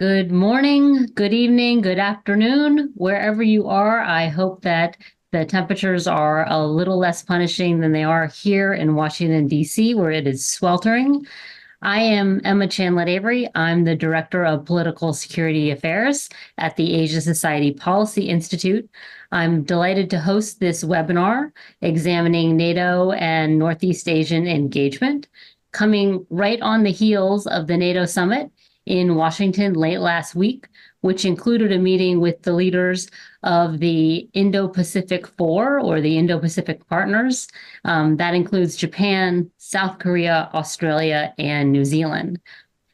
Good morning, good evening, good afternoon, wherever you are. I hope that the temperatures are a little less punishing than they are here in Washington, D.C., where it is sweltering. I am Emma Chanlett-Avery. I'm the Director of Political Security Affairs at the Asia Society Policy Institute. I'm delighted to host this webinar examining NATO and Northeast Asian engagement, coming right on the heels of the NATO summit in Washington late last week, which included a meeting with the leaders of the Indo-Pacific Four, or the Indo-Pacific Partners. That includes Japan, South Korea, Australia, and New Zealand.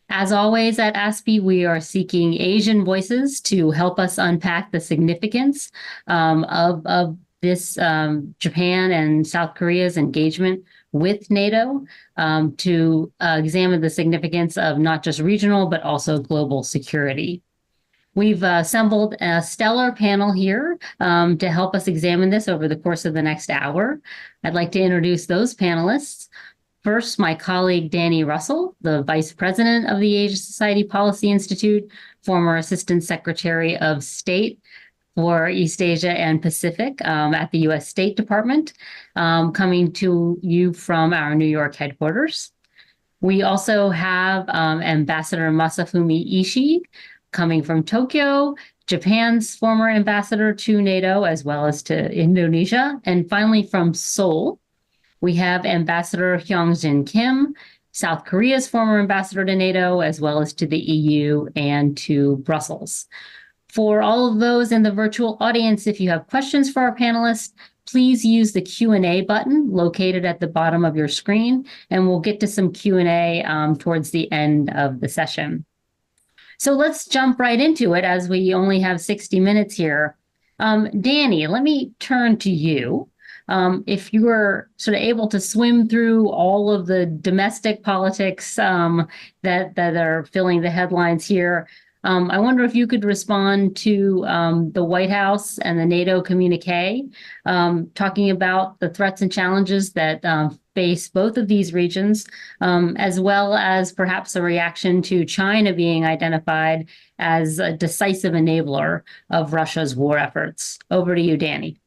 As always at ASPE, we are seeking Asian voices to help us unpack the significance of this Japan and South Korea's engagement with NATO, to examine the significance of not just regional, but also global security. We've assembled a stellar panel here to help us examine this over the course of the next hour. I'd like to introduce those panelists. First, my colleague, Danny Russel, the Vice President of the Asia Society Policy Institute, former Assistant Secretary of State for East Asia and Pacific at the U.S. State Department, coming to you from our New York headquarters. We also have Ambassador Masafumi Ishii, coming from Tokyo, Japan's former ambassador to NATO, as well as to Indonesia. And finally, from Seoul, we have Ambassador Hyoung Zhin Kim, South Korea's former ambassador to NATO, as well as to the EU and to Brussels. For all of those in the virtual audience, if you have questions for our panelists, please use the Q&A button located at the bottom of your screen, and we'll get to some Q&A towards the end of the session. So let's jump right into it, as we only have 60 minutes here. Danny, let me turn to you. If you were sort of able to swim through all of the domestic politics that are filling the headlines here, I wonder if you could respond to the White House and the NATO communique, talking about the threats and challenges that face both of these regions, as well as perhaps a reaction to China being identified as a decisive enabler of Russia's war efforts. Over to you, Danny.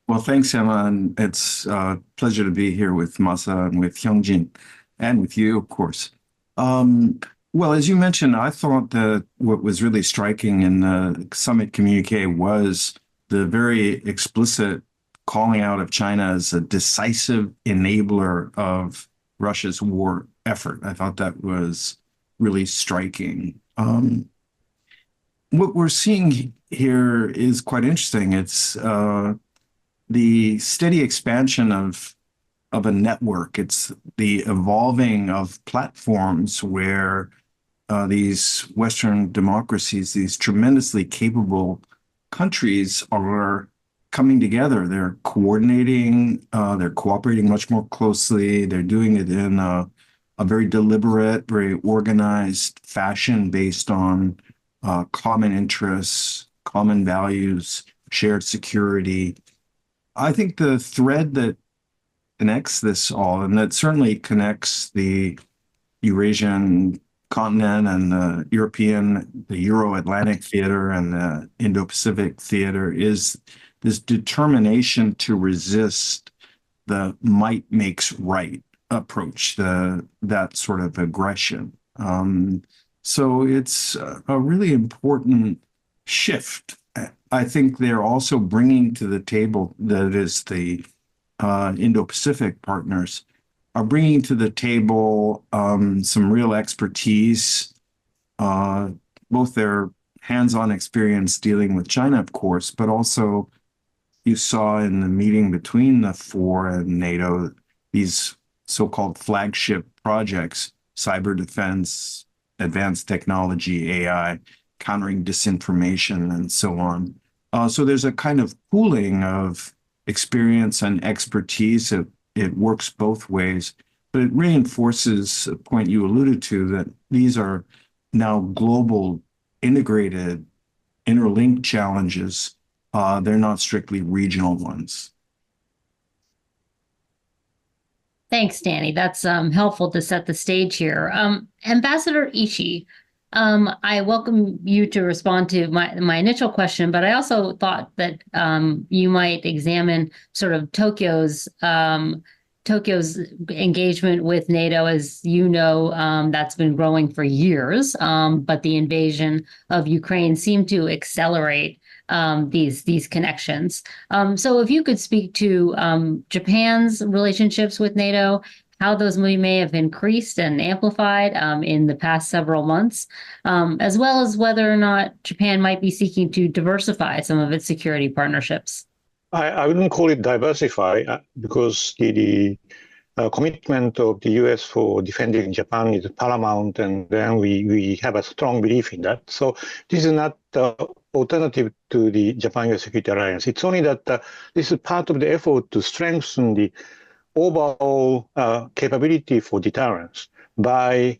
Well, thanks, Emma, and it's a pleasure to be here with Masa and with Hyoung Jin, and with you, of course. Well, as you mentioned, I thought that what was really striking in the summit communique was the very explicit calling out of China as a decisive enabler of Russia's war effort. I thought that was really striking. What we're seeing here is quite interesting. It's the steady expansion of a network. It's the evolving of platforms where these Western democracies, these tremendously capable countries, are coming together. They're coordinating, they're cooperating much more closely. They're doing it in a very deliberate, very organized fashion based on common interests, common values, shared security. I think the thread that connects this all, and that certainly connects the Eurasian continent and the Euro-Atlantic theater and the Indo-Pacific theater, is this determination to resist the might makes right approach, that sort of aggression. So it's a really important shift. I think they're also bringing to the table, that is the Indo-Pacific partners, are bringing to the table some real expertise, both their hands-on experience dealing with China, of course, but also you saw in the meeting between the four and NATO, these so-called flagship projects, cyber defense, advanced technology, AI, countering disinformation, and so on. So there's a kind of pooling of experience and expertise. It works both ways, but it reinforces a point you alluded to, that these are now global, integrated, interlinked challenges. They're not strictly regional ones. Thanks, Danny. That's helpful to set the stage here. Ambassador Ishii, I welcome you to respond to my initial question, but I also thought that you might examine sort of Tokyo's engagement with NATO. As you know, that's been growing for years, but the invasion of Ukraine seemed to accelerate these connections. So if you could speak to Japan's relationships with NATO, how those may have increased and amplified in the past several months, as well as whether or not Japan might be seeking to diversify some of its security partnerships. I wouldn't call it diversify because the commitment of the US for defending Japan is paramount, and then we have a strong belief in that. So this is not alternative to the Japan-US Security Alliance. It's only that this is part of the effort to strengthen the overall capability for deterrence by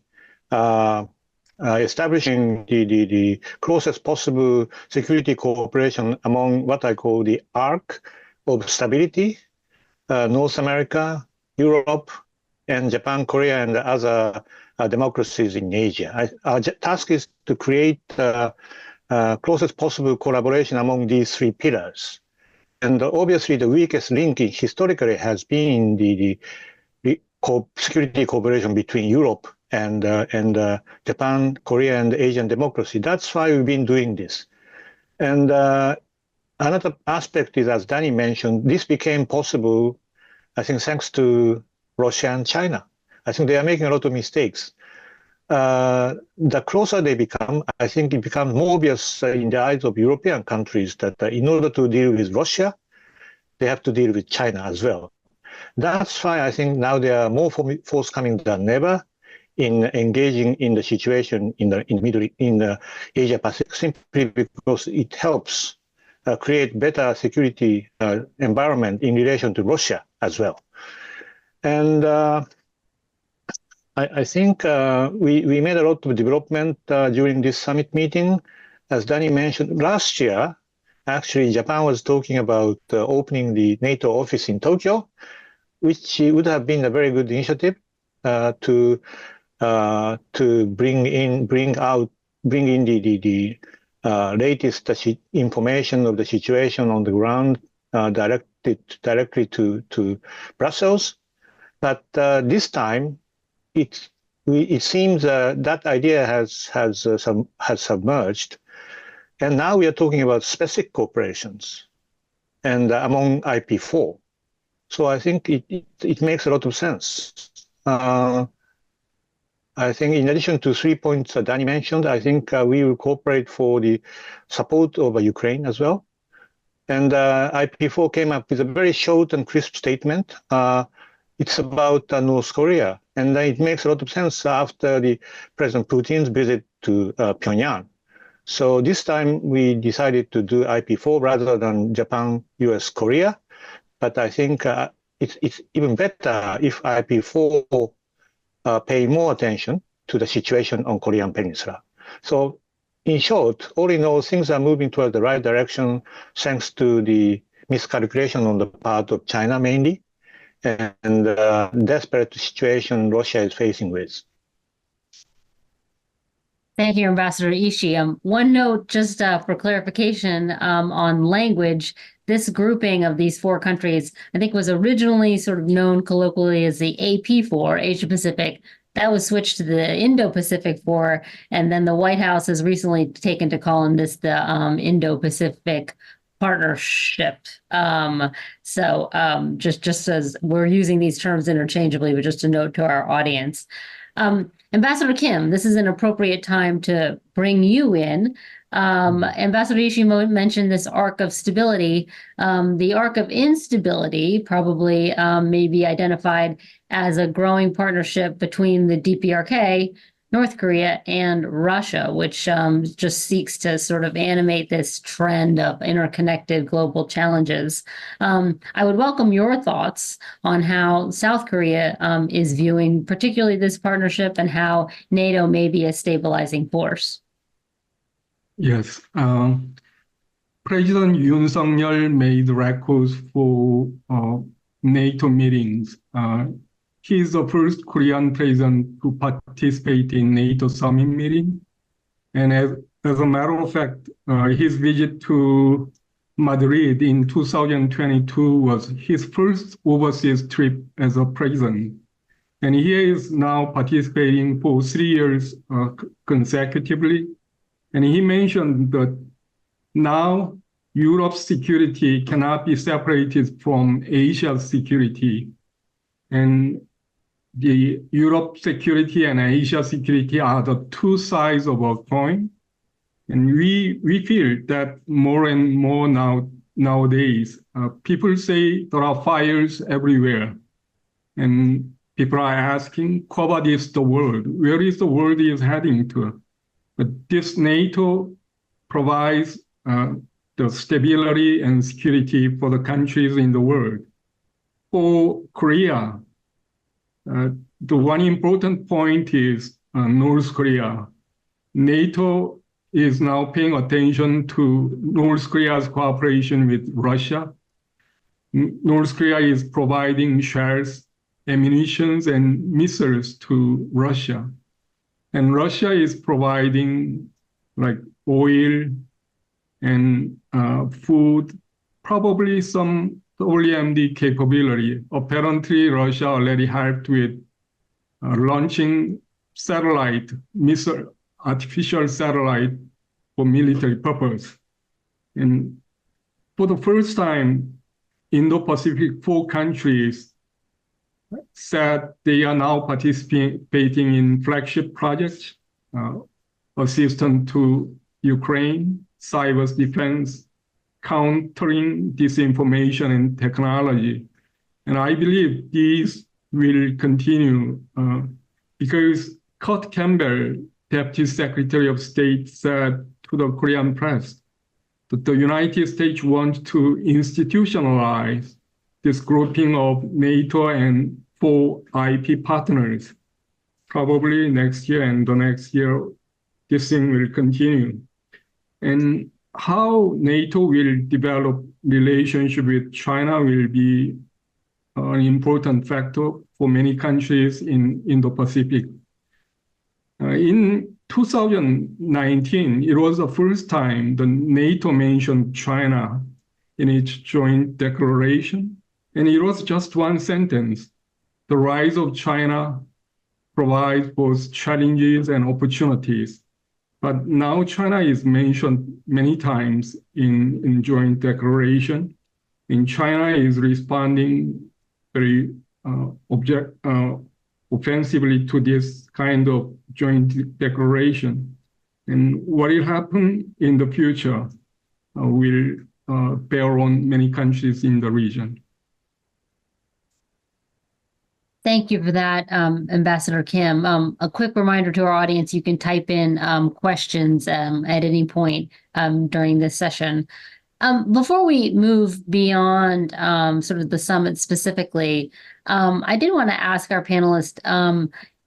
establishing the closest possible security cooperation among what I call the arc of stability, North America, Europe, and Japan, Korea, and other democracies in Asia. Our task is to create closest possible collaboration among these three pillars. And obviously, the weakest link historically has been the security cooperation between Europe and Japan, Korea, and Asian democracy. That's why we've been doing this. And another aspect is, as Danny mentioned, this became possible, I think, thanks to Russia and China. I think they are making a lot of mistakes. The closer they become, I think it becomes more obvious in the eyes of European countries that in order to deal with Russia, they have to deal with China as well. That's why I think now they are more forthcoming than ever in engaging in the situation in the Asia Pacific, simply because it helps create better security environment in relation to Russia as well. And I think we made a lot of development during this summit meeting. As Danny mentioned, last year, actually, Japan was talking about opening the NATO office in Tokyo, which would have been a very good initiative to bring in the latest information of the situation on the ground directly to Brussels. But this time, it seems that idea has submerged, and now we are talking about specific cooperations, and among IP4. So I think it makes a lot of sense. I think in addition to 3 points that Danny mentioned, I think we will cooperate for the support of Ukraine as well. And IP4 came up with a very short and crisp statement. It's about North Korea, and it makes a lot of sense after the President Putin's visit to Pyongyang. So this time we decided to do IP4 rather than Japan, US, Korea. But I think it's even better if IP4 pay more attention to the situation on Korean Peninsula. So in short, all in all, things are moving toward the right direction thanks to the miscalculation on the part of China mainly, and desperate situation Russia is facing with. Thank you, Ambassador Ishii. One note, just for clarification on language, this grouping of these four countries, I think, was originally sort of known colloquially as the AP4, Asia Pacific. That was switched to the Indo-Pacific 4, and then the White House has recently taken to calling this the Indo-Pacific Partnership. Just as we're using these terms interchangeably, but just a note to our audience. Ambassador Kim, this is an appropriate time to bring you in. Ambassador Ishii mentioned this arc of stability. The arc of instability probably may be identified as a growing partnership between the DPRK, North Korea, and Russia, which just seeks to sort of animate this trend of interconnected global challenges. I would welcome your thoughts on how South Korea is viewing particularly this partnership and how NATO may be a stabilizing force. Yes. President Yoon Suk-yeol made records for NATO meetings. He is the first Korean president to participate in NATO summit meeting. And as a matter of fact, his visit to Madrid in 2022 was his first overseas trip as a president. And he is now participating for 3 years consecutively. And he mentioned that now Europe's security cannot be separated from Asia's security. And the Europe security and Asia security are the two sides of a coin. And we feel that more and more nowadays, people say there are fires everywhere. And people are asking, what is the world? Where is the world is heading to? But this NATO provides the stability and security for the countries in the world. For Korea, the one important point is North Korea. NATO is now paying attention to North Korea's cooperation with Russia. North Korea is providing shells, ammunition, and missiles to Russia. And Russia is providing like oil and food, probably some WMD capability. Apparently, Russia already helped with launching artificial satellite for military purpose. And for the first time, Indo-Pacific 4 countries said they are now participating in flagship projects, assistance to Ukraine, cyber defense, countering disinformation and technology. And I believe these will continue because Kurt Campbell, Deputy Secretary of State, said to the Korean press that the United States wants to institutionalize this grouping of NATO and 4 IP partners. Probably next year and the next year, this thing will continue. And how NATO will develop relationship with China will be an important factor for many countries in Indo-Pacific. In 2019, it was the first time the NATO mentioned China in its joint declaration, and it was just one sentence. The rise of China provides both challenges and opportunities. But now China is mentioned many times in joint declaration, and China is responding very offensively to this kind of joint declaration. And what will happen in the future will bear on many countries in the region. Thank you for that, Ambassador Kim. A quick reminder to our audience, you can type in questions at any point during this session. Before we move beyond sort of the summit specifically, I did want to ask our panelists,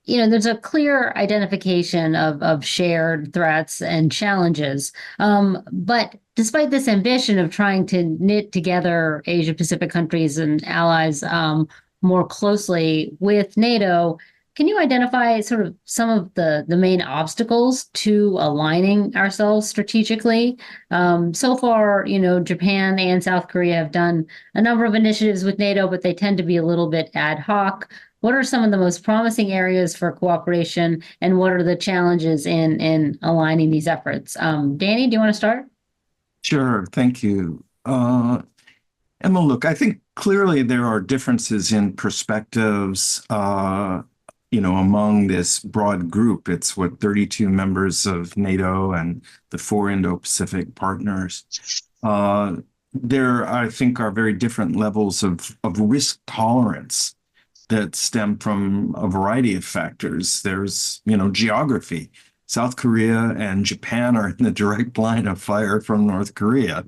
there's a clear identification of shared threats and challenges. But despite this ambition of trying to knit together Asia-Pacific countries and allies more closely with NATO, can you identify sort of some of the main obstacles to aligning ourselves strategically? So far, Japan and South Korea have done a number of initiatives with NATO, but they tend to be a little bit ad hoc. What are some of the most promising areas for cooperation, and what are the challenges in aligning these efforts? Danny, do you want to start? Sure, thank you. Emma, look, I think clearly there are differences in perspectives among this broad group. It's 32 members of NATO and the 4 Indo-Pacific partners. There, I think, are very different levels of risk tolerance that stem from a variety of factors. There's, geography. South Korea and Japan are in the direct line of fire from North Korea.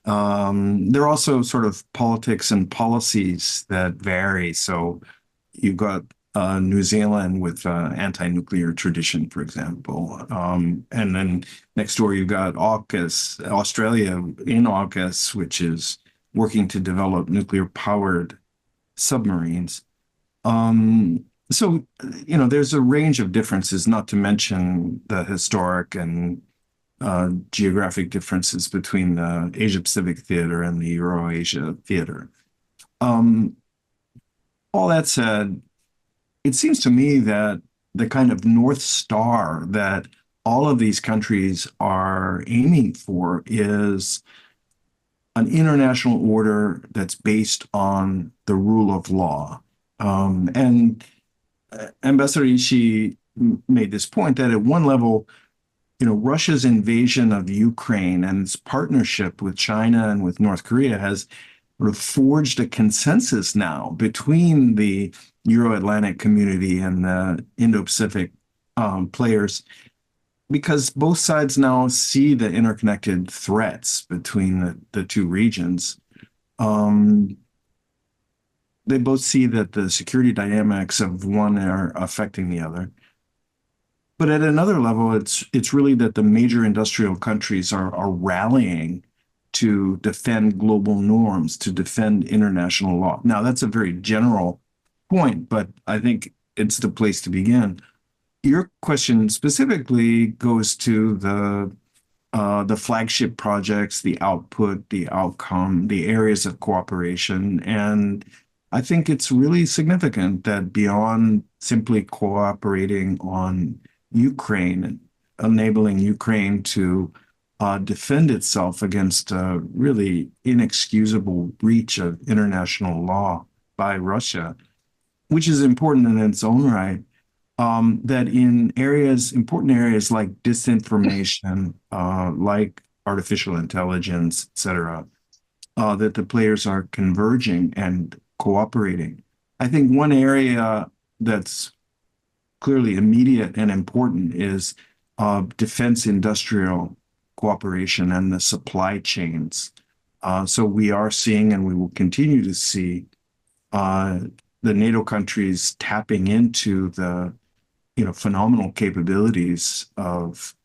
There are also sort of politics and policies that vary. So you've got New Zealand with anti-nuclear tradition, for example. And then next door, you've got AUKUS, Australia in AUKUS, which is working to develop nuclear-powered submarines. So, there's a range of differences, not to mention the historic and geographic differences between the Asia-Pacific theater and the Euro-Asia theater. All that said, it seems to me that the kind of North Star that all of these countries are aiming for is an international order that's based on the rule of law. And Ambassador Ishii made this point that at one level, Russia's invasion of Ukraine and its partnership with China and with North Korea has sort of forged a consensus now between the Euro-Atlantic community and the Indo-Pacific players, because both sides now see the interconnected threats between the two regions. They both see that the security dynamics of one are affecting the other. But at another level, it's really that the major industrial countries are rallying to defend global norms, to defend international law. Now, that's a very general point, but I think it's the place to begin. Your question specifically goes to the flagship projects, the output, the outcome, the areas of cooperation. And I think it's really significant that beyond simply cooperating on Ukraine, enabling Ukraine to defend itself against a really inexcusable breach of international law by Russia, which is important in its own right, that in important areas like disinformation, like artificial intelligence, et cetera, that the players are converging and cooperating. I think one area that's clearly immediate and important is defense industrial cooperation and the supply chains. So we are seeing, and we will continue to see, the NATO countries tapping into the phenomenal capabilities of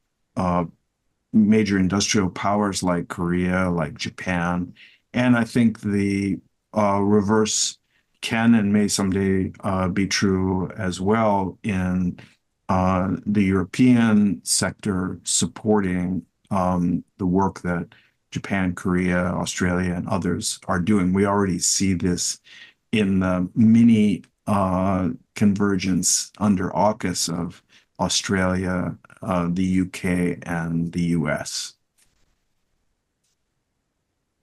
major industrial powers like Korea, like Japan. And I think the reverse can and may someday be true as well in the European sector supporting the work that Japan, Korea, Australia, and others are doing. We already see this in the mini convergence under AUKUS of Australia, the UK, and the US.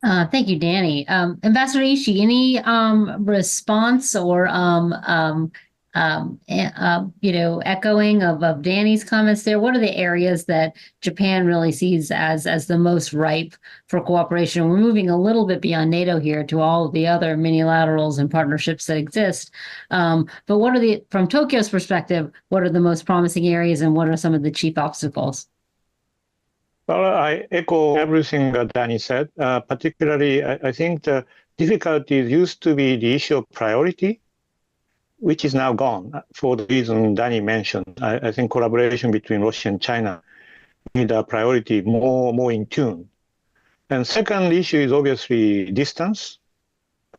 Thank you, Danny. Ambassador Ishii, any response or echoing of Danny's comments there? What are the areas that Japan really sees as the most ripe for cooperation? We're moving a little bit beyond NATO here to all of the other minilaterals and partnerships that exist. But from Tokyo's perspective, what are the most promising areas and what are some of the chief obstacles? Well, I echo everything that Danny said. Particularly, I think the difficulties used to be the issue of priority, which is now gone for the reason Danny mentioned. I think collaboration between Russia and China need a priority more in tune. And second issue is obviously distance.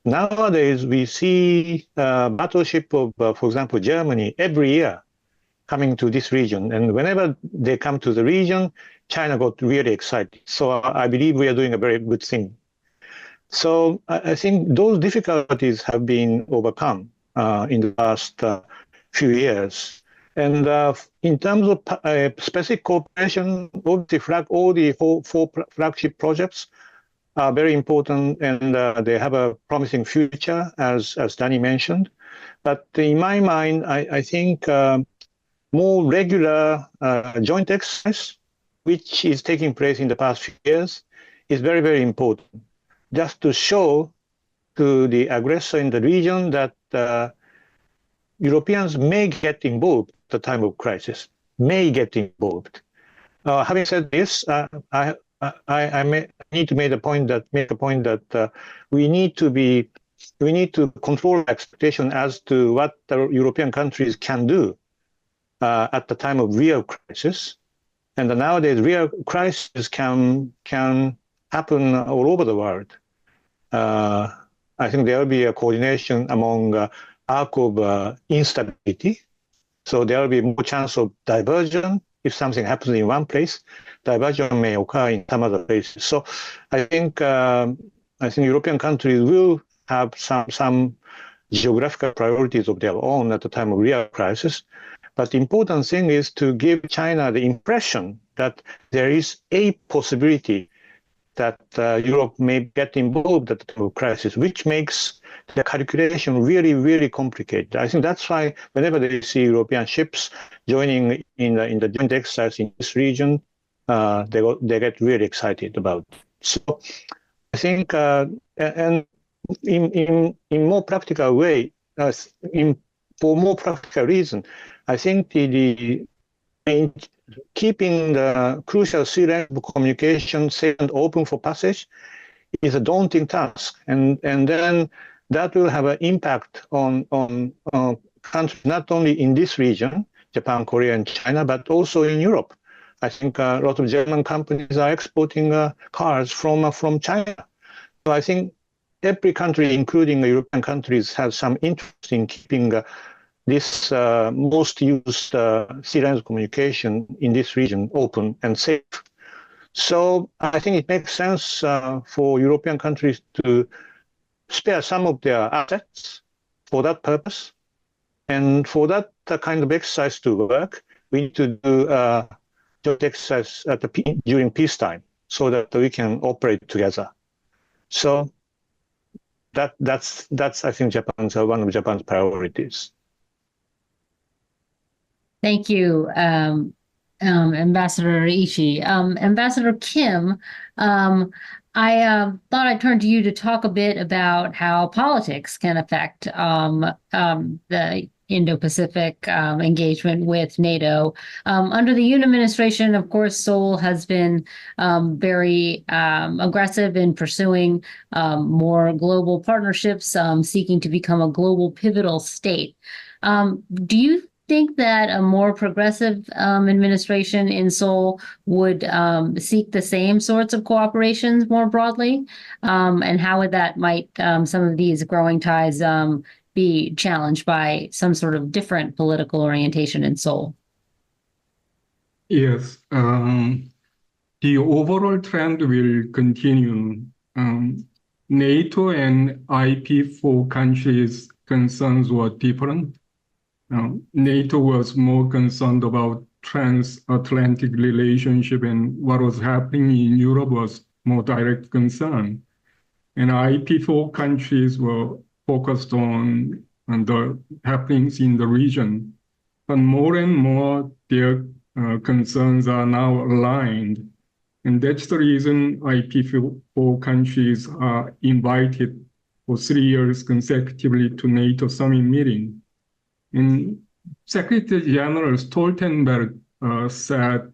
Nowadays, we see battleship of, for example, Germany every year coming to this region. And whenever they come to the region, China got really excited. So I believe we are doing a very good thing. So I think those difficulties have been overcome in the past few years. And in terms of specific cooperation, obviously all the four flagship projects are very important, and they have a promising future, as Danny mentioned. But in my mind, I think more regular joint exercise, which is taking place in the past few years, is very, very important, just to show to the aggressor in the region that Europeans may get involved at the time of crisis, may get involved. Having said this, I need to make a point that we need to control expectation as to what the European countries can do at the time of real crisis. And nowadays, real crisis can happen all over the world. I think there will be a coordination among arc of instability. So there will be more chance of diversion. If something happens in one place, diversion may occur in some other places. So I think European countries will have some geographical priorities of their own at the time of real crisis. But the important thing is to give China the impression that there is a possibility that Europe may get involved at the time of crisis, which makes the calculation really, really complicated. I think that's why whenever they see European ships joining in the joint exercise in this region, they get really excited about it. So I think, and in more practical way, for more practical reason, I think keeping the crucial sea lane of communication safe and open for passage is a daunting task, and then that will have an impact on countries not only in this region, Japan, Korea, and China, but also in Europe. I think a lot of German companies are exporting cars from China. So I think every country, including the European countries, has some interest in keeping this most used sea lanes of communication in this region open and safe. So I think it makes sense for European countries to spare some of their assets for that purpose. And for that kind of exercise to work, we need to do joint exercise during peacetime so that we can operate together. So that's I think one of Japan's priorities. Thank you, Ambassador Ishii. Ambassador Kim, I thought I'd turn to you to talk a bit about how politics can affect the Indo-Pacific engagement with NATO. Under the Yoon administration, of course, Seoul has been very aggressive in pursuing more global partnerships, seeking to become a global pivotal state. Do you think that a more progressive administration in Seoul would seek the same sorts of cooperations more broadly? And how would that might some of these growing ties be challenged by some sort of different political orientation in Seoul? Yes, the overall trend will continue. NATO and IP4 countries' concerns were different. NATO was more concerned about transatlantic relationship, and what was happening in Europe was more direct concern. And IP4 countries were focused on the happenings in the region. But more and more, their concerns are now aligned. And that's the reason IP4 countries are invited for 3 years consecutively to NATO summit meeting. And Secretary General Stoltenberg said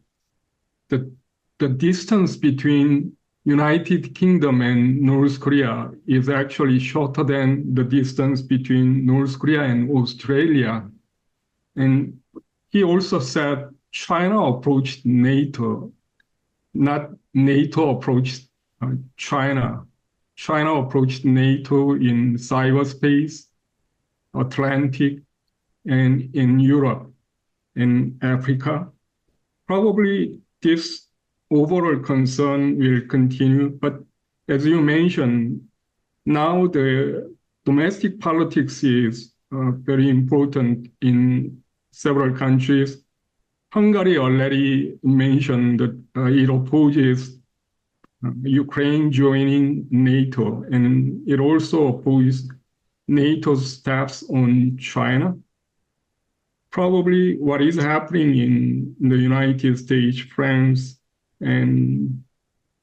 that the distance between United Kingdom and North Korea is actually shorter than the distance between North Korea and Australia. And he also said China approached NATO, not NATO approached China. China approached NATO in cyberspace, Atlantic, and in Europe and Africa. Probably this overall concern will continue, but as you mentioned, now the domestic politics is very important in several countries. Hungary already mentioned that it opposes Ukraine joining NATO, and it also opposes NATO's steps on China. Probably what is happening in the United States, France, and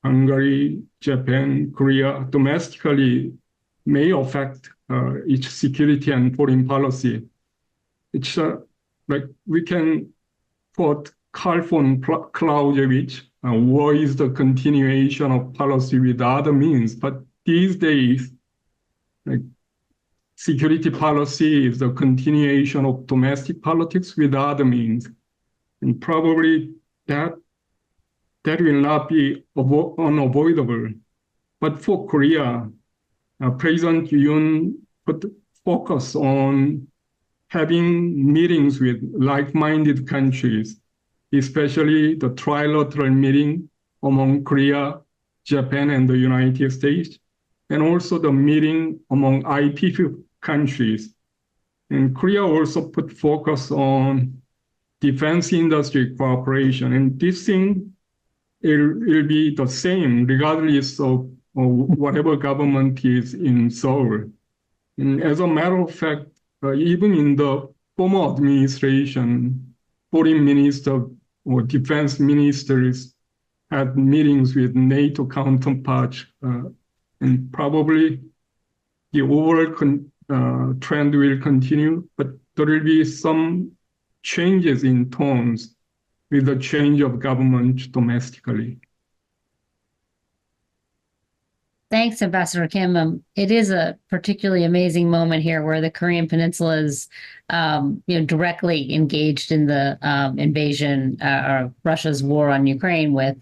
Hungary, Japan, Korea, domestically may affect its security and foreign policy. It's like we can quote Karl von Clausewitz, war is the continuation of policy with other means, but these days, like, security policy is the continuation of domestic politics with other means. And probably that will not be unavoidable. But for Korea, President Yoon put focus on having meetings with like-minded countries, especially the trilateral meeting among Korea, Japan, and the United States, and also the meeting among IPP countries. And Korea also put focus on defense industry cooperation, and this thing it'll be the same regardless of whatever government is in Seoul. And as a matter of fact, even in the former administration, foreign minister or defense ministers had meetings with NATO counterparts, and probably the overall trend will continue, but there will be some changes in tones with the change of government domestically. Thanks, Ambassador Kim. It is a particularly amazing moment here where the Korean Peninsula is, directly engaged in the invasion of Russia's war on Ukraine, with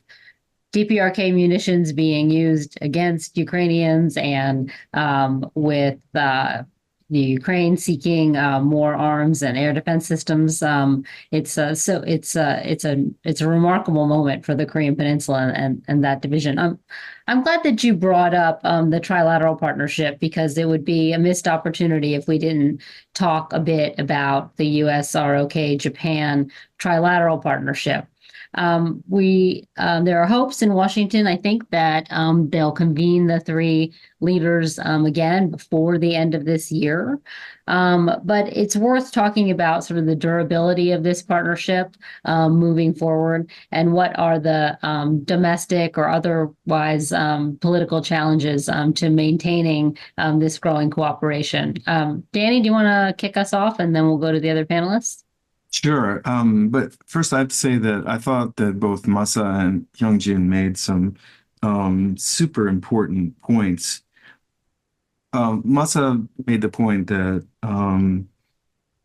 DPRK munitions being used against Ukrainians, and with the Ukraine seeking more arms and air defense systems. It's a remarkable moment for the Korean Peninsula and that division. I'm glad that you brought up the trilateral partnership, because it would be a missed opportunity if we didn't talk a bit about the US, ROK, Japan trilateral partnership. There are hopes in Washington, I think, that they'll convene the three leaders again before the end of this year. But it's worth talking about sort of the durability of this partnership moving forward, and what are the domestic or otherwise political challenges to maintaining this growing cooperation. Danny, do you want to kick us off, and then we'll go to the other panelists? Sure. But first, I have to say that I thought that both Masa and Hyoung Zhin made some super important points. Masa made the point that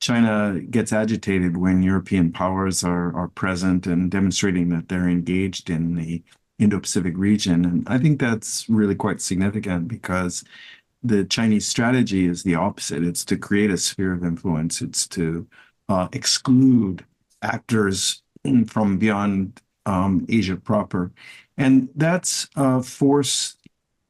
China gets agitated when European powers are present and demonstrating that they're engaged in the Indo-Pacific region. And I think that's really quite significant, because the Chinese strategy is the opposite. It's to create a sphere of influence. It's to exclude actors from beyond Asia proper. And that's a force,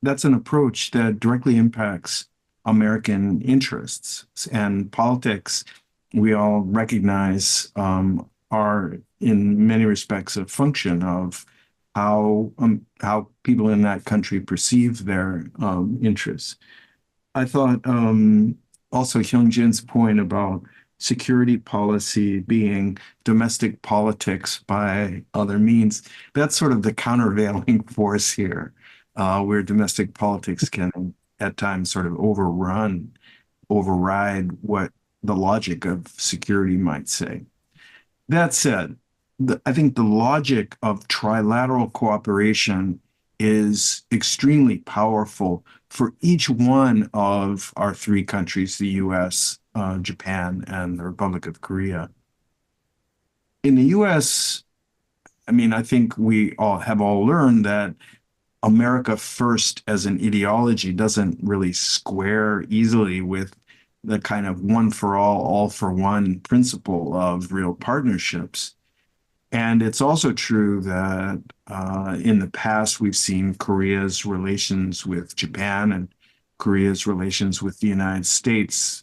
that's an approach that directly impacts American interests. And politics, we all recognize, are in many respects a function of how people in that country perceive their interests. I thought also Hyoung Jin's point about security policy being domestic politics by other means, that's sort of the countervailing force here, where domestic politics can at times sort of override what the logic of security might say. That said, I think the logic of trilateral cooperation is extremely powerful for each one of our three countries, the US, Japan, and the Republic of Korea. In the US, I mean, I think we have all learned that America first as an ideology doesn't really square easily with the kind of one for all for one principle of real partnerships. And it's also true that in the past, we've seen Korea's relations with Japan and Korea's relations with the United States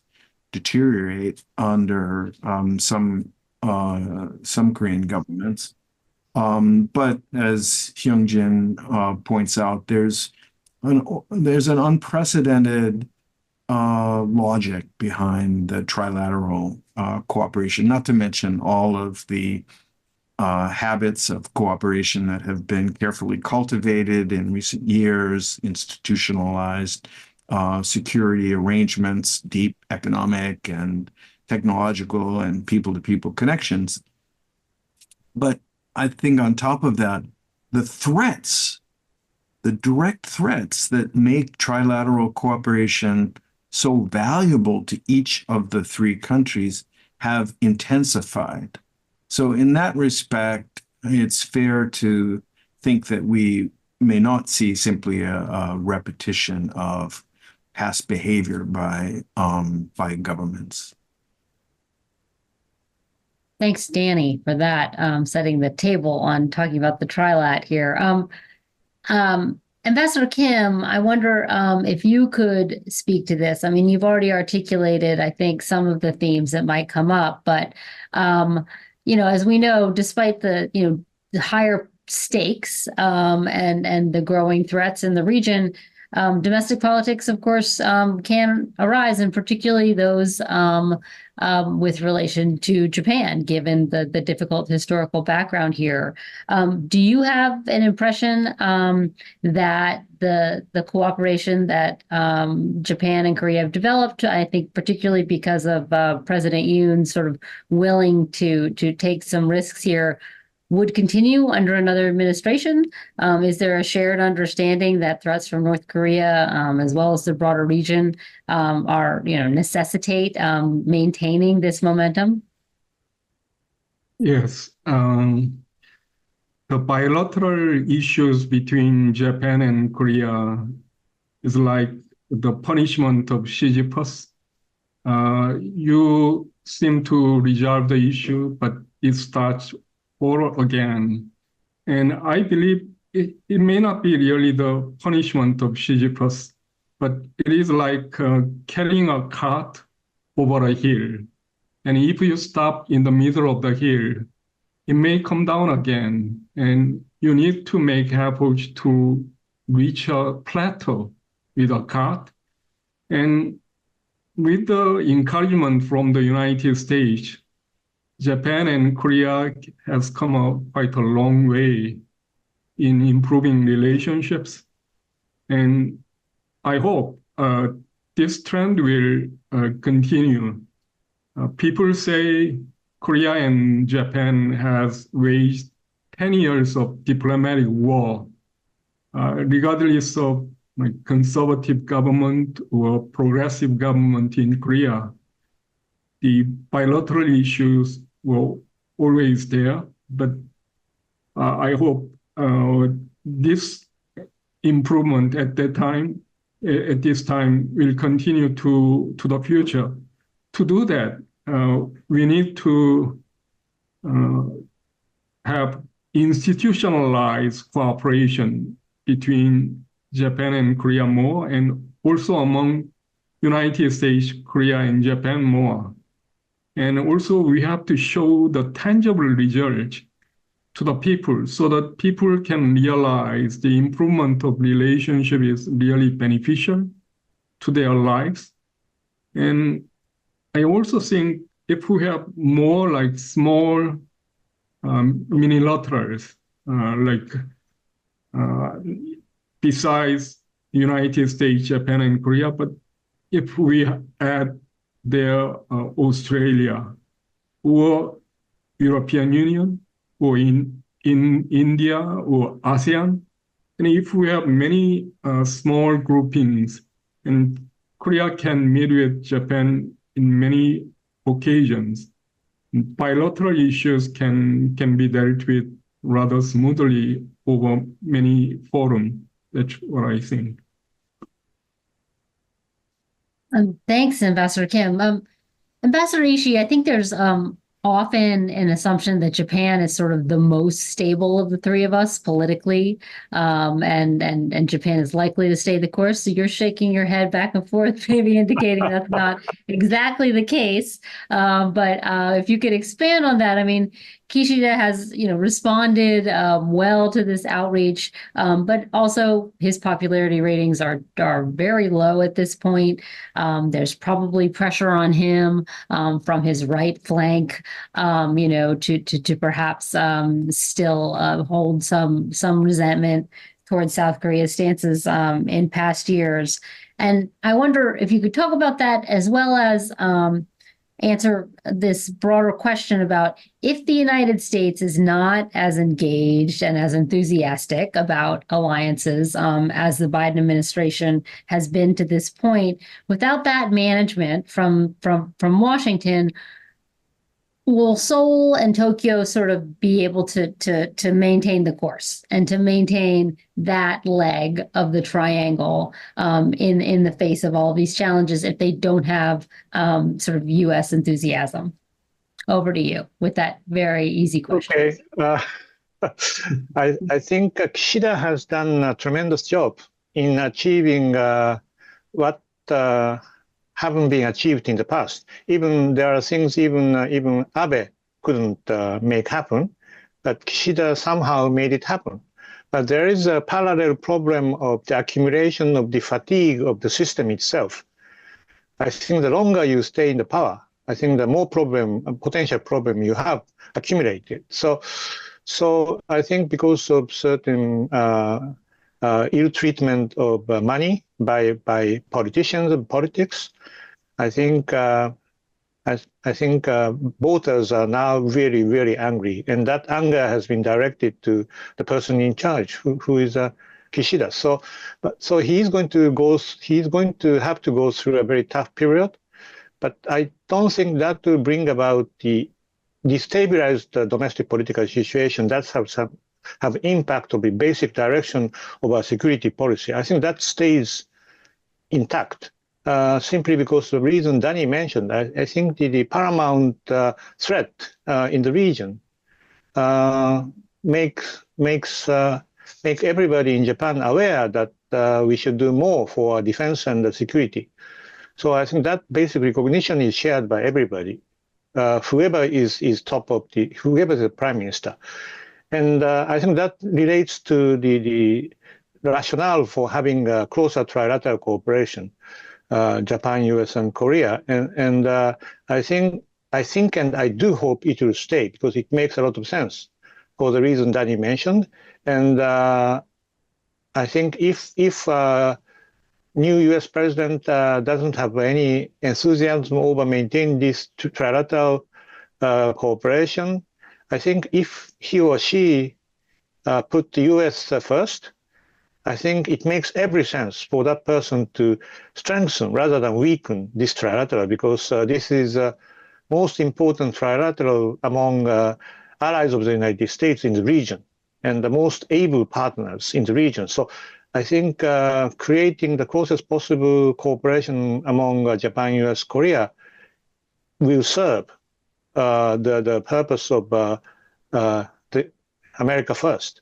deteriorate under some Korean governments. But as Hyoung Jin points out, there's an unprecedented logic behind the trilateral cooperation, not to mention all of the habits of cooperation that have been carefully cultivated in recent years, institutionalized security arrangements, deep economic and technological and people-to-people connections. But I think on top of that, the direct threats that make trilateral cooperation so valuable to each of the three countries have intensified. So in that respect, it's fair to think that we may not see simply a repetition of past behavior by governments. Thanks, Danny, for that, setting the table on talking about the trilat here. Ambassador Kim, I wonder if you could speak to this. I mean, you've already articulated, I think, some of the themes that might come up, but as we know, despite the higher stakes and the growing threats in the region, domestic politics, of course, can arise, and particularly those with relation to Japan, given the difficult historical background here. Do you have an impression that the cooperation that Japan and Korea have developed, I think particularly because of President Yoon sort of willing to take some risks here, would continue under another administration? Is there a shared understanding that threats from North Korea, as well as the broader region, are necessitate maintaining this momentum? Yes. The bilateral issues between Japan and Korea is like the punishment of Sisyphus. You seem to resolve the issue, but it starts all again. And I believe it may not be really the punishment of Sisyphus, but it is like carrying a cart over a hill. And if you stop in the middle of the hill, it may come down again. And you need to make efforts to reach a plateau with a cart. And with the encouragement from the United States, Japan and Korea has come quite a long way in improving relationships. And I hope this trend will continue. People say Korea and Japan has waged 10 years of diplomatic war, regardless of conservative government or progressive government in Korea. The bilateral issues were always there, but I hope this improvement at this time will continue to the future. To do that, we need to have institutionalized cooperation between Japan and Korea more, and also among United States, Korea, and Japan more. And also we have to show the tangible results to the people so that people can realize the improvement of relationship is really beneficial to their lives. And I also think if we have more like small minilaterals, besides United States, Japan, and Korea, but if we add there Australia or European Union or in India or ASEAN, and if we have many small groupings, and Korea can meet with Japan in many occasions, bilateral issues can be dealt with rather smoothly over many forums. That's what I think. Thanks, Ambassador Kim. Ambassador Ishii, I think there's often an assumption that Japan is sort of the most stable of the three of us politically, and Japan is likely to stay the course. So you're shaking your head back and forth, maybe indicating that's not exactly the case. But if you could expand on that, I mean, Kishida has, responded well to this outreach, but also his popularity ratings are very low at this point. There's probably pressure on him from his right flank, to perhaps still hold some resentment towards South Korea's stances in past years. And I wonder if you could talk about that, as well as answer this broader question about if the United States is not as engaged and as enthusiastic about alliances as the Biden administration has been to this point, without that management from Washington, Will Seoul and Tokyo sort of be able to maintain the course and to maintain that leg of the triangle in the face of all these challenges if they don't have sort of U.S. enthusiasm? Over to you with that very easy question. Okay. I think Kishida has done a tremendous job in achieving what haven't been achieved in the past. Even there are things even Abe couldn't make happen, but Kishida somehow made it happen. But there is a parallel problem of the accumulation of the fatigue of the system itself. I think the longer you stay in the power, I think the more potential problem you have accumulated. So I think because of certain ill treatment of money by politicians and politics, I think voters are now very, very angry, and that anger has been directed to the person in charge, who is Kishida. So he's going to have to go through a very tough period, but I don't think that will bring about the destabilized domestic political situation that have impact of the basic direction of our security policy. I think that stays intact, simply because the reason Danny mentioned. I think the paramount threat in the region make everybody in Japan aware that we should do more for defense and security. So I think that basic recognition is shared by everybody. Whoever is whoever is the prime minister, and I think that relates to the rationale for having a closer trilateral cooperation, Japan, US, and Korea, and I think and I do hope it will stay because it makes a lot of sense for the reason that he mentioned, and I think if new U.S. president doesn't have any enthusiasm over maintaining this trilateral cooperation, I think if he or she put the U.S. First, I think it makes every sense for that person to strengthen rather than weaken this trilateral, because this is most important trilateral among allies of the United States in the region and the most able partners in the region. So I think creating the closest possible cooperation among Japan, US, Korea will serve the purpose of the America first.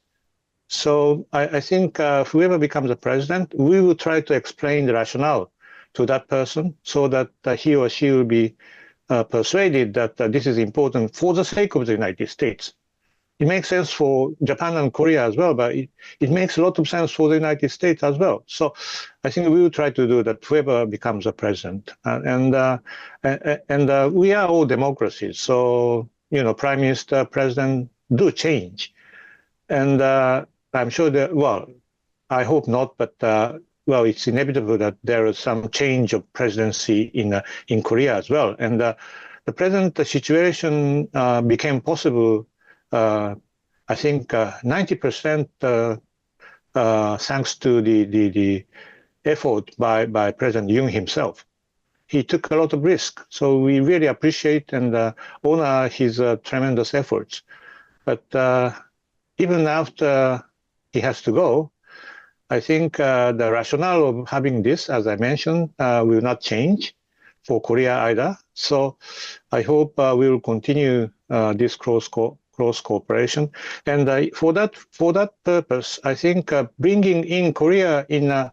So I think whoever becomes the president, we will try to explain the rationale to that person so that he or she will be persuaded that this is important for the sake of the United States. It makes sense for Japan and Korea as well, but it makes a lot of sense for the United States as well. So I think we will try to do that, whoever becomes a president. And we are all democracies. So, prime minister, president do change. And I'm sure that, well, I hope not, but well, it's inevitable that there is some change of presidency in Korea as well. And the present situation became possible, I think 90% thanks to the effort by President Yoon himself. He took a lot of risk, so we really appreciate and honor his tremendous efforts. But even after he has to go, I think the rationale of having this, as I mentioned, will not change for Korea either. So I hope we will continue this close cooperation. And for that purpose, I think bringing in Korea in a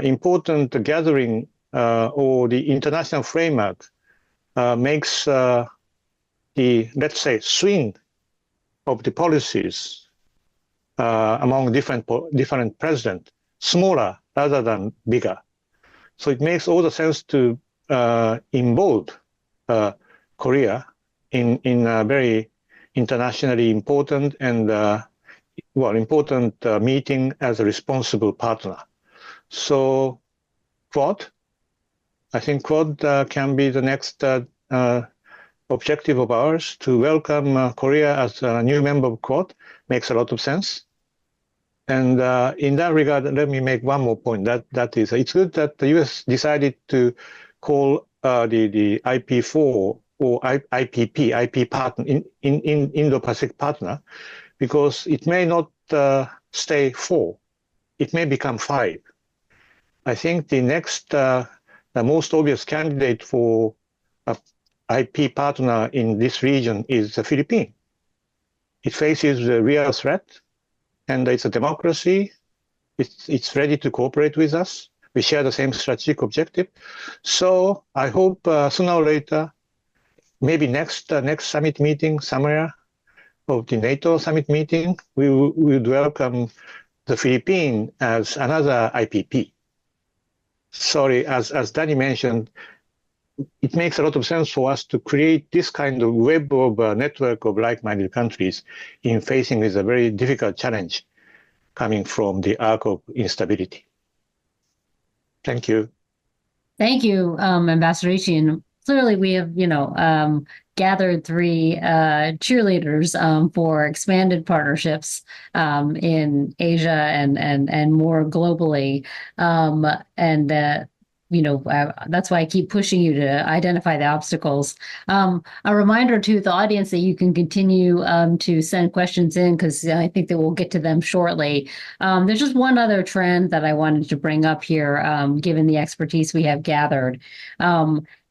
important gathering or the international framework makes the, let's say, swing of the policies among different presidents smaller rather than bigger. So it makes all the sense to involve Korea in a very internationally important and important meeting as a responsible partner. So Quad, I think Quad can be the next objective of ours. To welcome Korea as a new member of Quad makes a lot of sense. And in that regard, let me make one more point. That is, it's good that the U.S. decided to call the IP4 or IPP, IP partner, in Indo-Pacific partner, because it may not stay 4. It may become 5. I think the next, the most obvious candidate for a IP partner in this region is the Philippines. It faces a real threat, and it's a democracy. It's ready to cooperate with us. We share the same strategic objective. So I hope sooner or later, maybe next summit meeting somewhere of the NATO summit meeting, we would welcome the Philippines as another IPP. Sorry, as Danny mentioned, it makes a lot of sense for us to create this kind of web of network of like-minded countries in facing with a very difficult challenge coming from the arc of instability. Thank you. Thank you, Ambassador Ishii. And clearly we have, gathered 3 cheerleaders for expanded partnerships in Asia and more globally. That's why I keep pushing you to identify the obstacles. A reminder to the audience that you can continue to send questions in, because I think that we'll get to them shortly. There's just one other trend that I wanted to bring up here, given the expertise we have gathered.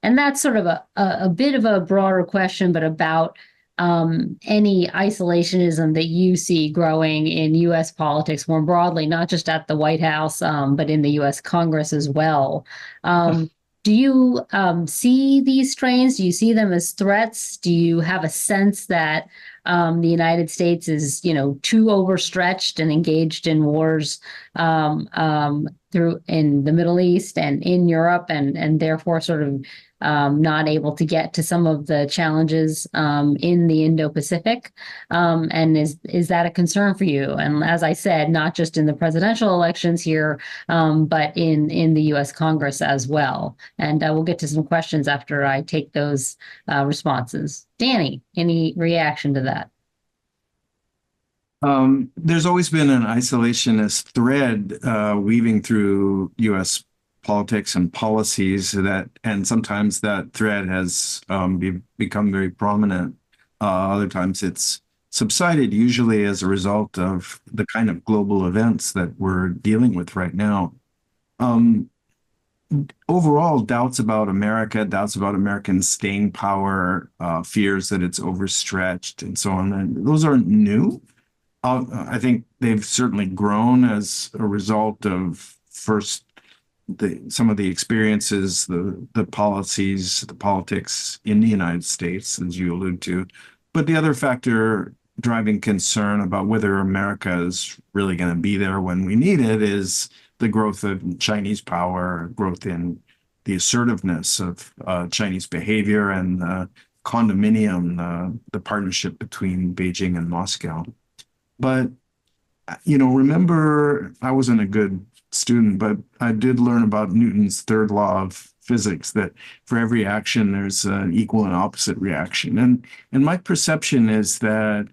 And that's sort of a bit of a broader question, but about any isolationism that you see growing in U.S. politics more broadly, not just at the White House, but in the U.S. Congress as well. Do you see these strains? Do you see them as threats? Do you have a sense that the United States is, too overstretched and engaged in wars through in the Middle East and in Europe, and therefore sort of not able to get to some of the challenges in the Indo-Pacific? And is that a concern for you? And as I said, not just in the presidential elections here, but in the U.S. Congress as well. And we'll get to some questions after I take those responses. Danny, any reaction to that? There's always been an isolationist thread weaving through U.S. politics and policies and sometimes that thread has become very prominent. Other times it's subsided, usually as a result of the kind of global events that we're dealing with right now. Overall, doubts about America, doubts about American staying power, fears that it's overstretched and so on, and those aren't new. I think they've certainly grown as a result of first some of the experiences, the policies, the politics in the United States, as you allude to. But the other factor driving concern about whether America is really going to be there when we need it is the growth of Chinese power, growth in the assertiveness of Chinese behavior, and the condominium, the partnership between Beijing and Moscow. But, remember, I wasn't a good student, but I did learn about Newton's third law of physics, that for every action, there's an equal and opposite reaction. And my perception is that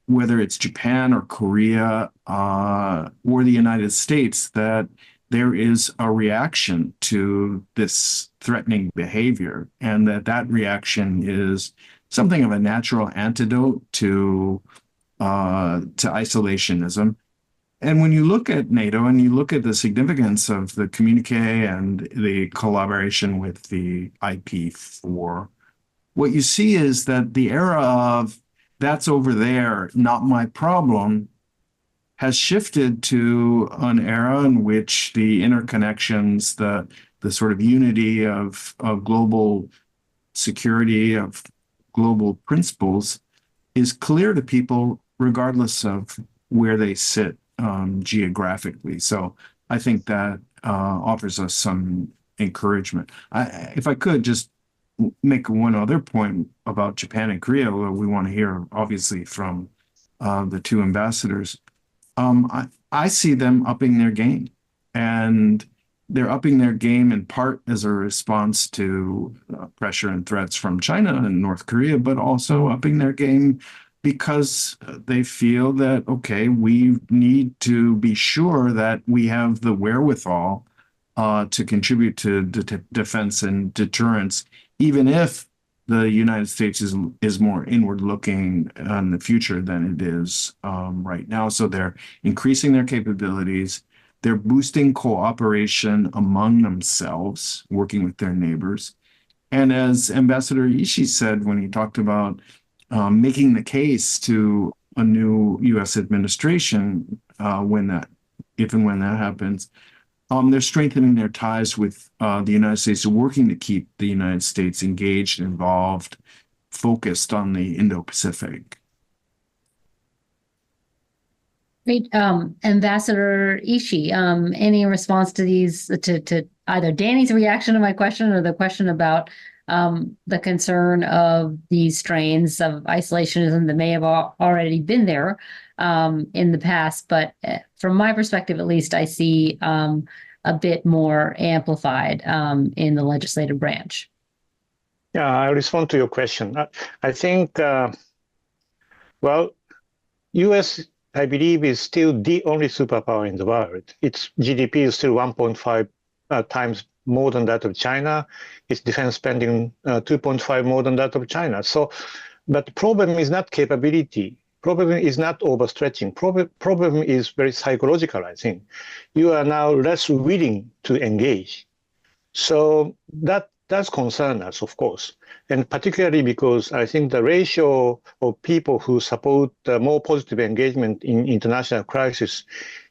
whether it's Japan or Korea or the United States, that there is a reaction to this threatening behavior, and that reaction is something of a natural antidote to isolationism. And when you look at NATO and you look at the significance of the communique and the collaboration with the IP4, what you see is that the era of that's over there, not my problem, has shifted to an era in which the interconnections, the sort of unity of global security, of global principles, is clear to people regardless of where they sit geographically. So I think that offers us some encouragement. If I could just make one other point about Japan and Korea, we want to hear obviously from the two ambassadors. I see them upping their game, and they're upping their game in part as a response to pressure and threats from China and North Korea, but also upping their game because they feel that, okay, we need to be sure that we have the wherewithal to contribute to defense and deterrence, even if the United States is more inward looking in the future than it is right now. So they're increasing their capabilities. They're boosting cooperation among themselves, working with their neighbors. And as Ambassador Ishii said when he talked about making the case to a new U.S. administration if and when that happens, they're strengthening their ties with the United States, working to keep the United States engaged, involved, focused on the Indo-Pacific. Great. Ambassador Ishii, any response to these, to either Danny's reaction to my question or the question about the concern of these strains of isolationism that may have already been there in the past, but from my perspective, at least, I see a bit more amplified in the legislative branch. Yeah, I'll respond to your question. I think, well, U.S., I believe, is still the only superpower in the world. Its GDP is still 1.5 times more than that of China. Its defense spending 2.5 more than that of China. So, but the problem is not capability. Problem is not overstretching. Problem is very psychological, I think. You are now less willing to engage. So that does concern us, of course. And particularly because I think the ratio of people who support more positive engagement in international crisis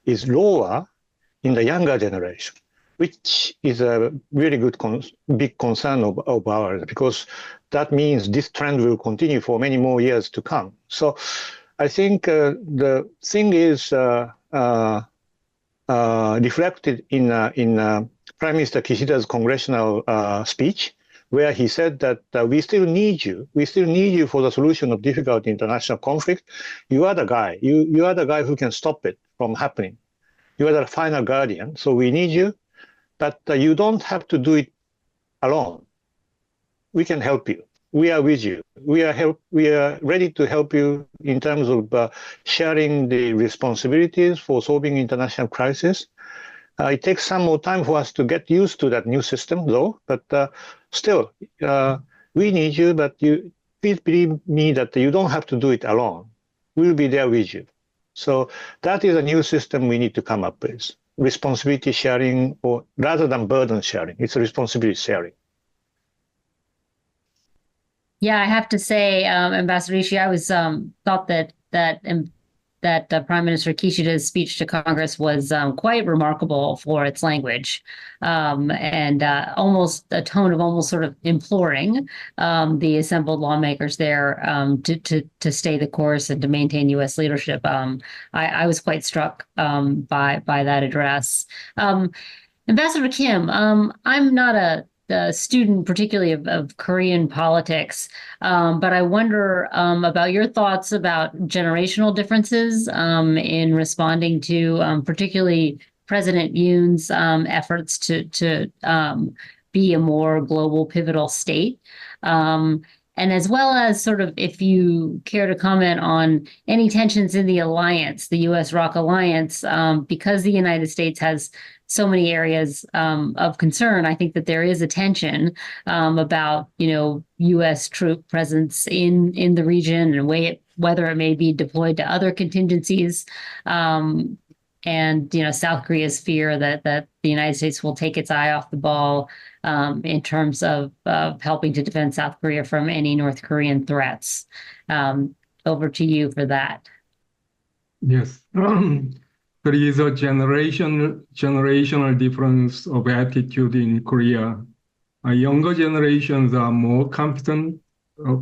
is lower in the younger generation, which is a really good, big concern of ours, because that means this trend will continue for many more years to come. So I think the thing is reflected in Prime Minister Kishida's congressional speech, where he said that we still need you. We still need you for the solution of difficult international conflict. You are the guy. You are the guy who can stop it from happening. You are the final guardian. So we need you, but you don't have to do it alone. We can help you. We are with you. We are ready to help you in terms of sharing the responsibilities for solving international crisis. It takes some more time for us to get used to that new system, though. But still, we need you. But please believe me that you don't have to do it alone. We'll be there with you. So that is a new system we need to come up with. Responsibility sharing, or rather than burden sharing, it's a responsibility sharing. Yeah, I have to say, Ambassador Ishii, I was thought that Prime Minister Kishida's speech to Congress was quite remarkable for its language, and almost a tone of almost sort of imploring the assembled lawmakers there to stay the course and to maintain U.S. leadership. I was quite struck by that address. Ambassador Kim, I'm not a student particularly of Korean politics, but I wonder about your thoughts about generational differences in responding to particularly President Yoon's efforts to be a more global pivotal state. And as well as sort of if you care to comment on any tensions in the alliance, the U.S.-ROC alliance, because the United States has so many areas of concern. I think that there is a tension about, U.S. troop presence in the region and whether it may be deployed to other contingencies. And South Korea's fear that the United States will take its eye off the ball in terms of helping to defend South Korea from any North Korean threats. Over to you for that. Yes. There is a generational difference of attitude in Korea. Younger generations are more confident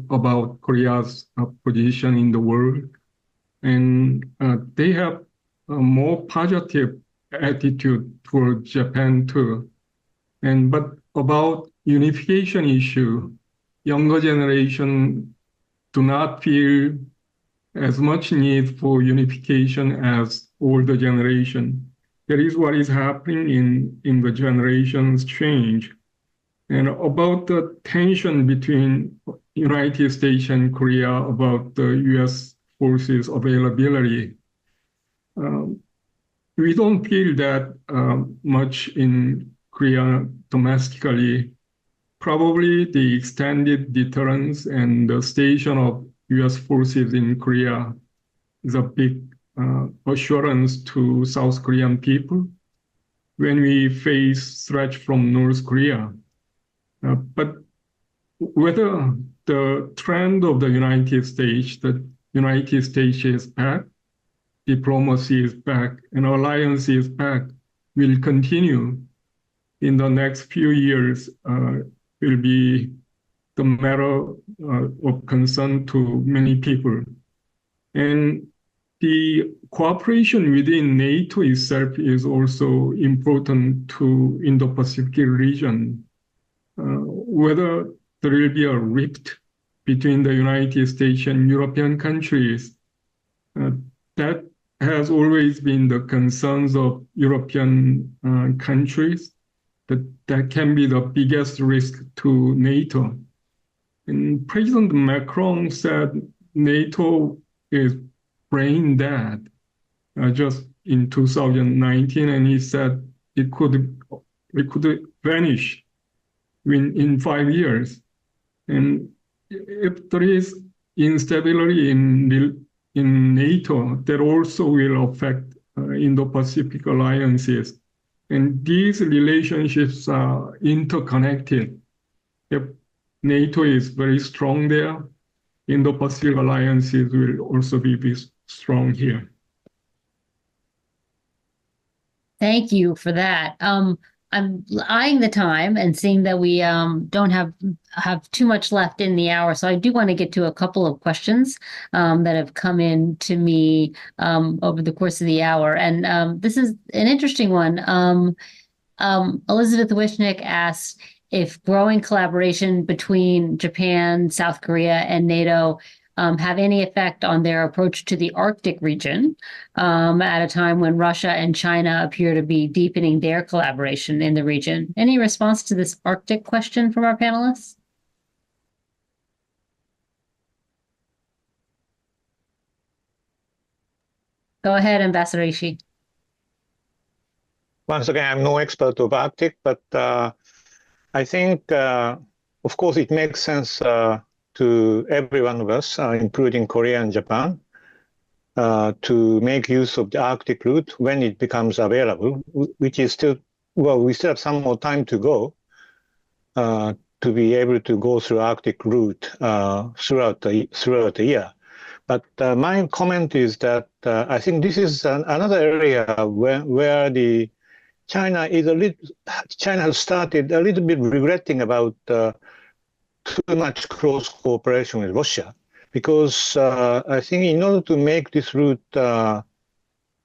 about Korea's position in the world, and they have a more positive attitude toward Japan too. But about unification issue, younger generation do not feel as much need for unification as older generation. That is what is happening in the generations change. And about the tension between United States and Korea about the US forces availability, we don't feel that much in Korea domestically. probably the extended deterrence and the station of U.S. forces in Korea is a big assurance to South Korean people when we face threats from North Korea. But whether the trend of the United States is back, diplomacy is back, and alliance is back, will continue in the next few years will be the matter of concern to many people. And the cooperation within NATO itself is also important to Indo-Pacific region. Whether there will be a rift between the United States and European countries, that has always been the concerns of European countries, that can be the biggest risk to NATO. And President Macron said NATO is brain dead just in 2019, and he said it could vanish in 5 years. And if there is instability in NATO, that also will affect Indo-Pacific alliances. And these relationships are interconnected. If NATO is very strong there, Indo-Pacific alliances will also be strong here. Thank you for that. I'm eyeing the time and seeing that we don't have too much left in the hour. So I do want to get to a couple of questions that have come in to me over the course of the hour. And this is an interesting one. Elizabeth Wishnick asked if growing collaboration between Japan, South Korea, and NATO have any effect on their approach to the Arctic region at a time when Russia and China appear to be deepening their collaboration in the region. Any response to this Arctic question from our panelists? Go ahead, Ambassador Ishii. Once again, I'm no expert of Arctic, but I think, of course, it makes sense to every one of us, including Korea and Japan, to make use of the Arctic route when it becomes available, which is still, well, we still have some more time to go to be able to go through Arctic route throughout the year. But my comment is that I think this is another area where the China has started a little bit regretting about too much close cooperation with Russia, because I think in order to make this route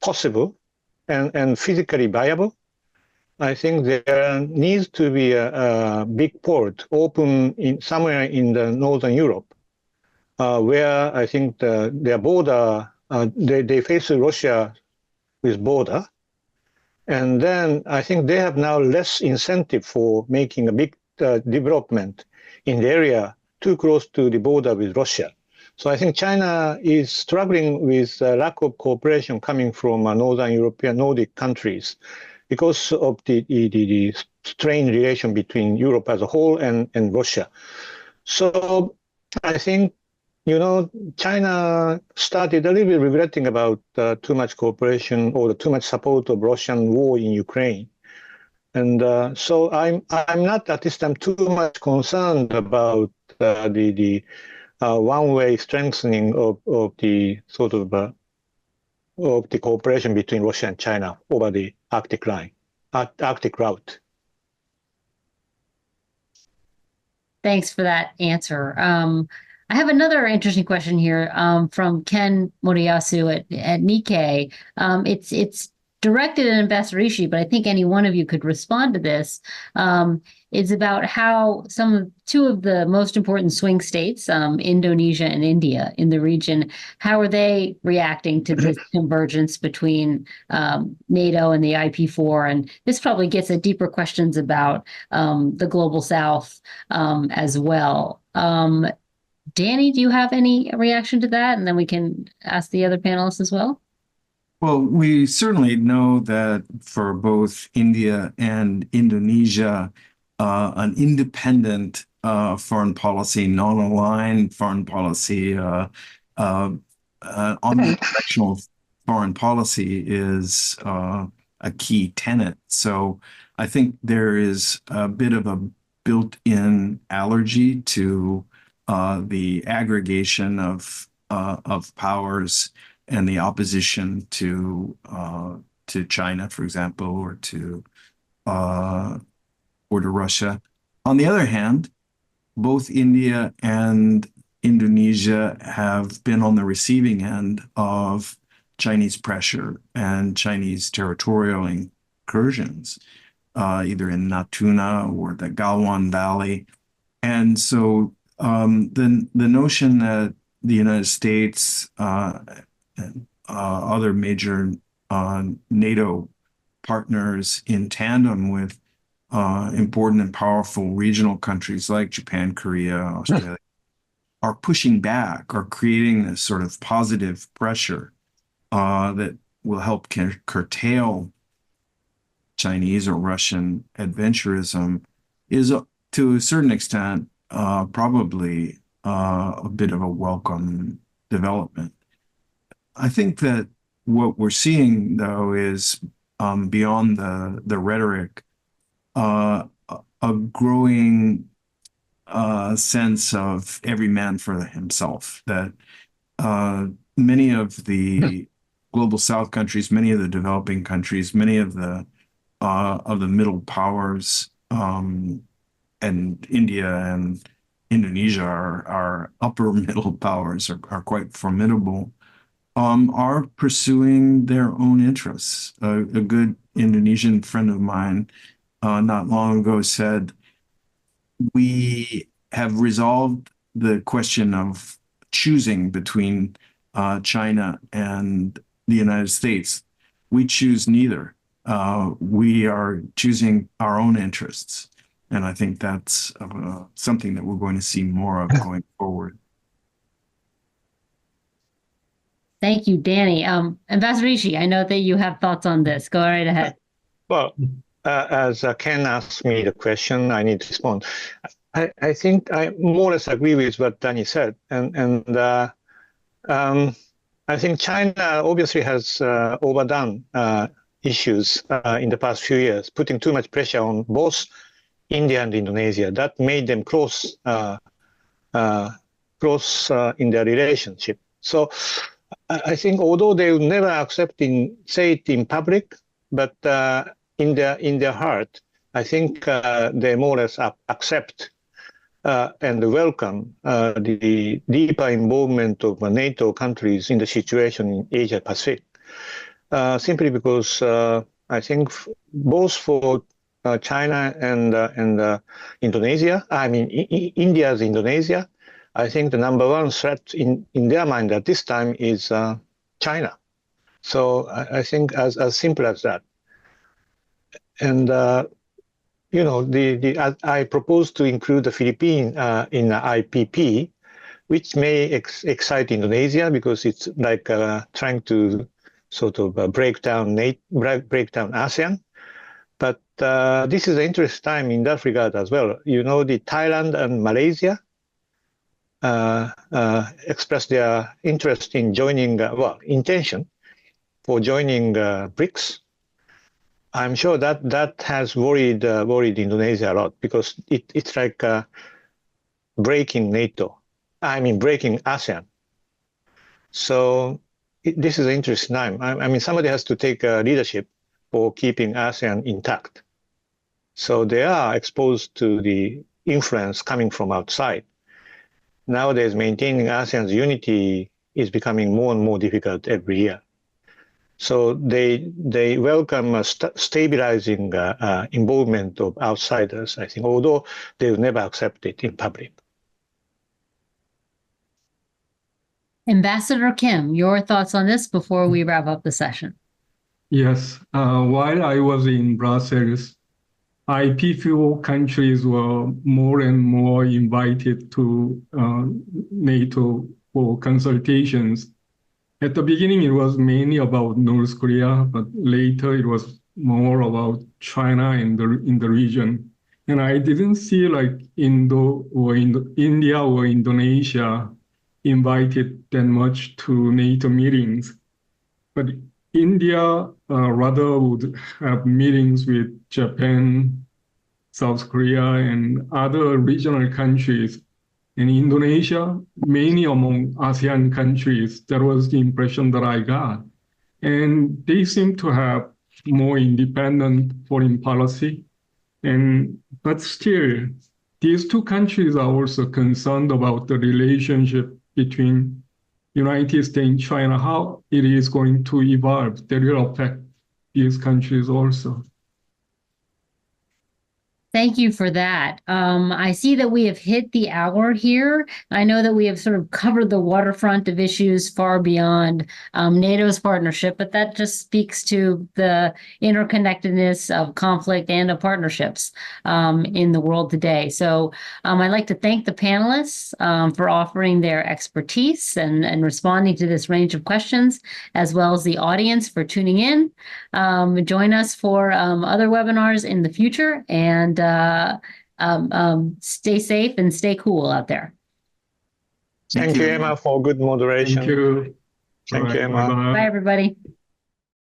possible and physically viable, I think there needs to be a big port open somewhere in the Northern Europe, where I think their border, they face Russia with border. And then I think they have now less incentive for making a big development in the area too close to the border with Russia. So I think China is struggling with lack of cooperation coming from Northern European Nordic countries because of the strained relation between Europe as a whole and Russia. So I think, China started a little bit regretting about too much cooperation or too much support of Russian war in Ukraine. And so I'm not at this time too much concerned about the one-way strengthening of the sort of the cooperation between Russia and China over the Arctic route. Thanks for that answer. I have another interesting question here from Ken Moriyasu at Nikkei. It's directed at Ambassador Ishii, but I think any one of you could respond to this. It's about how two of the most important swing states, Indonesia and India in the region, how are they reacting to this convergence between NATO and the IP4? And this probably gets at deeper questions about the global South as well. Danny, do you have any reaction to that? And then we can ask the other panelists as well. Well, we certainly know that for both India and Indonesia, an independent foreign policy, non-aligned foreign policy, omnidirectional foreign policy is a key tenet. So I think there is a bit of a built-in allergy to the aggregation of powers and the opposition to China, for example, or to Russia. On the other hand, both India and Indonesia have been on the receiving end of Chinese pressure and Chinese territorial incursions, either in Natuna or the Galwan Valley. And so the notion that the United States and other major NATO partners in tandem with important and powerful regional countries like Japan, Korea, Australia, are pushing back, are creating this sort of positive pressure that will help curtail Chinese or Russian adventurism is, to a certain extent, probably a bit of a welcome development. I think that what we're seeing, though, is beyond the rhetoric, a growing sense of every man for himself, that many of the global South countries, many of the developing countries, many of the middle powers, and India and Indonesia are upper middle powers, are quite formidable, are pursuing their own interests. A good Indonesian friend of mine not long ago said, we have resolved the question of choosing between China and the United States. We choose neither. We are choosing our own interests. And I think that's something that we're going to see more of going forward. Thank you, Danny. Ambassador Ishii, I know that you have thoughts on this. Go right ahead. Well, as Ken asked me the question, I need to respond. I think I more or less agree with what Danny said. And I think China obviously has overdone issues in the past few years, putting too much pressure on both India and Indonesia. That made them close in their relationship. So I think although they would never say it in public, but in their heart, I think they more or less accept and welcome the deeper involvement of NATO countries in the situation in Asia Pacific. Simply because I think both for China and Indonesia, I mean India's Indonesia, I think the number one threat in their mind at this time is China. So I think as simple as that. And I propose to include the Philippines in the IPP, which may excite Indonesia because it's like trying to sort of break down ASEAN. But this is an interesting time in that regard as well. The Thailand and Malaysia expressed their interest in joining, intention for joining BRICS. I'm sure that has worried Indonesia a lot because it's like breaking NATO. I mean, breaking ASEAN. So this is an interesting time. I mean, somebody has to take leadership for keeping ASEAN intact. So they are exposed to the influence coming from outside. Nowadays, maintaining ASEAN's unity is becoming more and more difficult every year. So they welcome a stabilizing involvement of outsiders, I think, although they will never accept it in public. Ambassador Kim, your thoughts on this before we wrap up the session? Yes, while I was in Brussels, IPPO countries were more and more invited to NATO for consultations. At the beginning, it was mainly about North Korea, but later it was more about China in the region. And I didn't see like India or Indonesia invited that much to NATO meetings. But India rather would have meetings with Japan, South Korea, and other regional countries. And Indonesia, mainly among ASEAN countries, that was the impression that I got. And they seem to have more independent foreign policy. But still, these two countries are also concerned about the relationship between United States and China, how it is going to evolve. That will affect these countries also. Thank you for that. I see that we have hit the hour here. I know that we have sort of covered the waterfront of issues far beyond NATO's partnership, but that just speaks to the interconnectedness of conflict and of partnerships in the world today. So I'd like to thank the panelists for offering their expertise and responding to this range of questions, as well as the audience for tuning in. Join us for other webinars in the future, and stay safe and stay cool out there. Thank you, Emma, for good moderation. Thank you. Thank you, Emma. Bye-bye. Bye, everybody.